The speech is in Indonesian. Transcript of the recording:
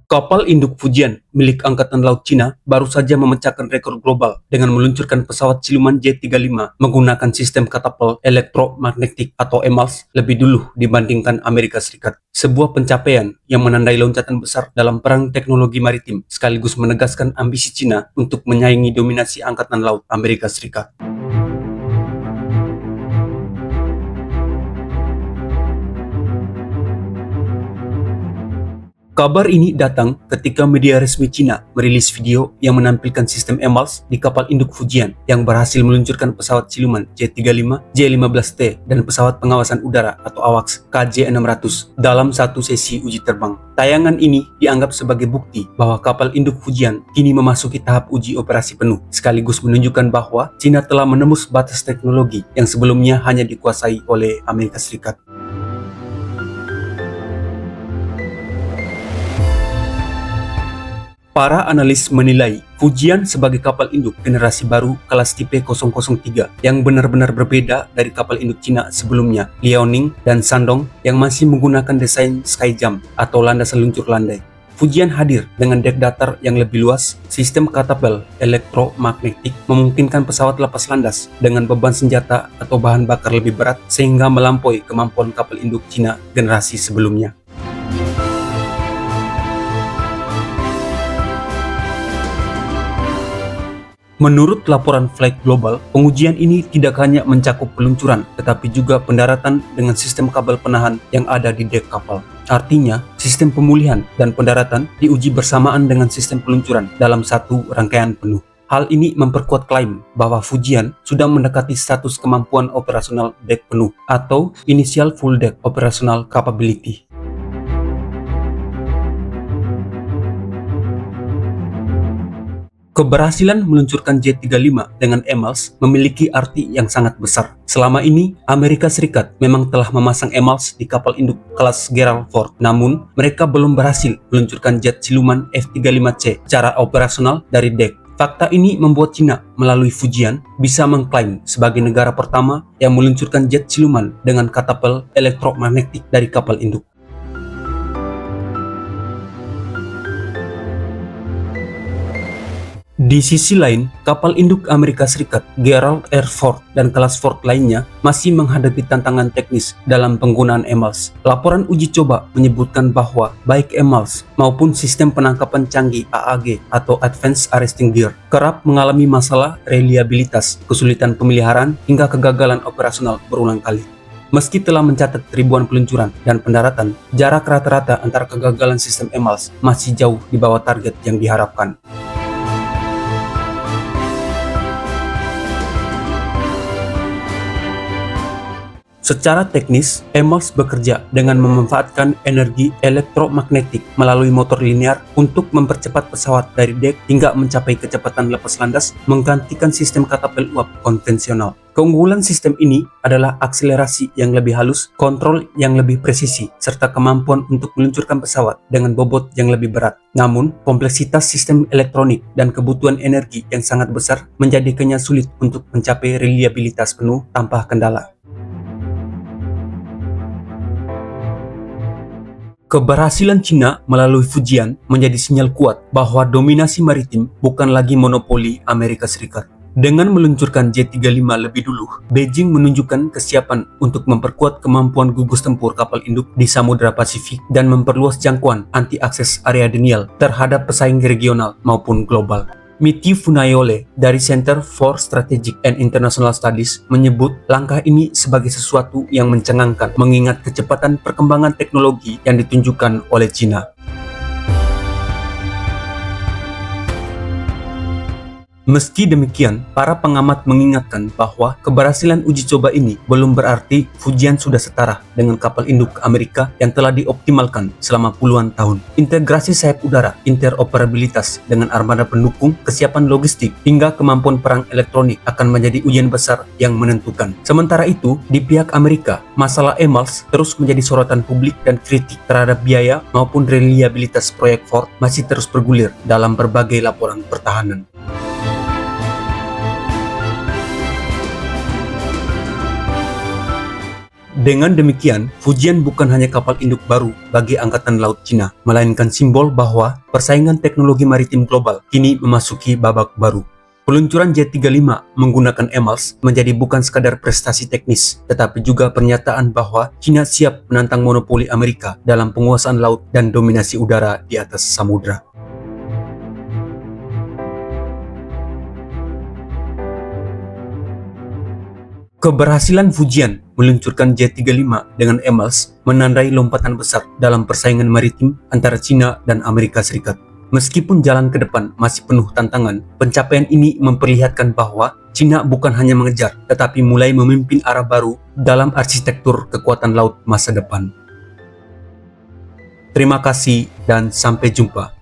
Kapal induk Fujian milik Angkatan Laut Cina baru saja memecahkan rekor global dengan meluncurkan pesawat siluman J-35 menggunakan sistem katapult elektromagnetik atau EMALS lebih dulu dibandingkan Amerika Serikat. Sebuah pencapaian yang menandai loncatan besar dalam perang teknologi maritim sekaligus menegaskan ambisi Cina untuk menyaingi dominasi Angkatan Laut Amerika Serikat. Kabar ini datang ketika media resmi Cina merilis video yang menampilkan sistem EMALS di kapal induk Fujian yang berhasil meluncurkan pesawat siluman J-35, J-15T, dan pesawat pengawasan udara atau AWACS KJ-600 dalam satu sesi uji terbang. Tayangan ini dianggap sebagai bukti bahwa kapal induk Fujian kini memasuki tahap uji operasi penuh, sekaligus menunjukkan bahwa Cina telah menembus batas teknologi yang sebelumnya hanya dikuasai oleh Amerika Serikat. Para analis menilai Fujian sebagai kapal induk generasi baru kelas tipe 003 yang benar-benar berbeda dari kapal induk Cina sebelumnya, Liaoning dan Shandong, yang masih menggunakan desain skyjump atau landasan luncur landai. Fujian hadir dengan dek datar yang lebih luas, sistem katapult elektromagnetik memungkinkan pesawat lepas landas dengan beban senjata atau bahan bakar lebih berat sehingga melampaui kemampuan kapal induk Cina generasi sebelumnya. Menurut laporan Flight Global, pengujian ini tidak hanya mencakup peluncuran, tetapi juga pendaratan dengan sistem kabel penahan yang ada di dek kapal. Artinya, sistem pemulihan dan pendaratan diuji bersamaan dengan sistem peluncuran dalam satu rangkaian penuh. Hal ini memperkuat klaim bahwa Fujian sudah mendekati status kemampuan operasional dek penuh atau Initial Full Deck Operational Capability. Keberhasilan meluncurkan J-35 dengan EMALS memiliki arti yang sangat besar. Selama ini, Amerika Serikat memang telah memasang EMALS di kapal induk kelas Gerald Ford, namun mereka belum berhasil meluncurkan jet siluman F-35C secara operasional dari dek. Fakta ini membuat Cina melalui Fujian bisa mengklaim sebagai negara pertama yang meluncurkan jet siluman dengan katapult elektromagnetik dari kapal induk. Di sisi lain, kapal induk Amerika Serikat, Gerald R. Ford, dan kelas Ford lainnya masih menghadapi tantangan teknis dalam penggunaan EMALS. Laporan uji coba menyebutkan bahwa baik EMALS maupun sistem penangkapan canggih AAG atau Advanced Arresting Gear kerap mengalami masalah reliabilitas, kesulitan pemeliharaan, hingga kegagalan operasional berulang kali. Meski telah mencatat ribuan peluncuran dan pendaratan, jarak rata-rata antara kegagalan sistem EMALS masih jauh di bawah target yang diharapkan. Secara teknis, EMALS bekerja dengan memanfaatkan energi elektromagnetik melalui motor linear untuk mempercepat pesawat dari dek hingga mencapai kecepatan lepas landas, menggantikan sistem katapult uap konvensional. Keunggulan sistem ini adalah akselerasi yang lebih halus, kontrol yang lebih presisi, serta kemampuan untuk meluncurkan pesawat dengan bobot yang lebih berat. Namun, kompleksitas sistem elektronik dan kebutuhan energi yang sangat besar menjadikannya sulit untuk mencapai reliabilitas penuh tanpa kendala. Keberhasilan Cina melalui Fujian menjadi sinyal kuat bahwa dominasi maritim bukan lagi monopoli Amerika Serikat. Dengan meluncurkan J-35 lebih dulu, Beijing menunjukkan kesiapan untuk memperkuat kemampuan gugus tempur kapal induk di Samudra Pasifik dan memperluas jangkauan anti-akses area denial terhadap pesaing regional maupun global. Miti Funayole dari Center for Strategic and International Studies menyebut langkah ini sebagai sesuatu yang mencengangkan mengingat kecepatan perkembangan teknologi yang ditunjukkan oleh Cina. Meski demikian, para pengamat mengingatkan bahwa keberhasilan uji coba ini belum berarti Fujian sudah setara dengan kapal induk Amerika yang telah dioptimalkan selama puluhan tahun. Integrasi sayap udara, interoperabilitas dengan armada pendukung, kesiapan logistik, hingga kemampuan perang elektronik akan menjadi ujian besar yang menentukan. Sementara itu, di pihak Amerika, masalah EMALS terus menjadi sorotan publik dan kritik terhadap biaya maupun reliabilitas proyek Ford masih terus bergulir dalam berbagai laporan pertahanan. Dengan demikian, Fujian bukan hanya kapal induk baru bagi Angkatan Laut Cina, melainkan simbol bahwa persaingan teknologi maritim global kini memasuki babak baru. Peluncuran J-35 menggunakan EMALS menjadi bukan sekadar prestasi teknis, tetapi juga pernyataan bahwa Cina siap menantang monopoli Amerika dalam penguasaan laut dan dominasi udara di atas samudra. Keberhasilan Fujian meluncurkan J-35 dengan EMALS menandai lompatan besar dalam persaingan maritim antara Cina dan Amerika Serikat. Meskipun jalan ke depan masih penuh tantangan, pencapaian ini memperlihatkan bahwa Cina bukan hanya mengejar, tetapi mulai memimpin arah baru dalam arsitektur kekuatan laut masa depan. Terima kasih dan sampai jumpa.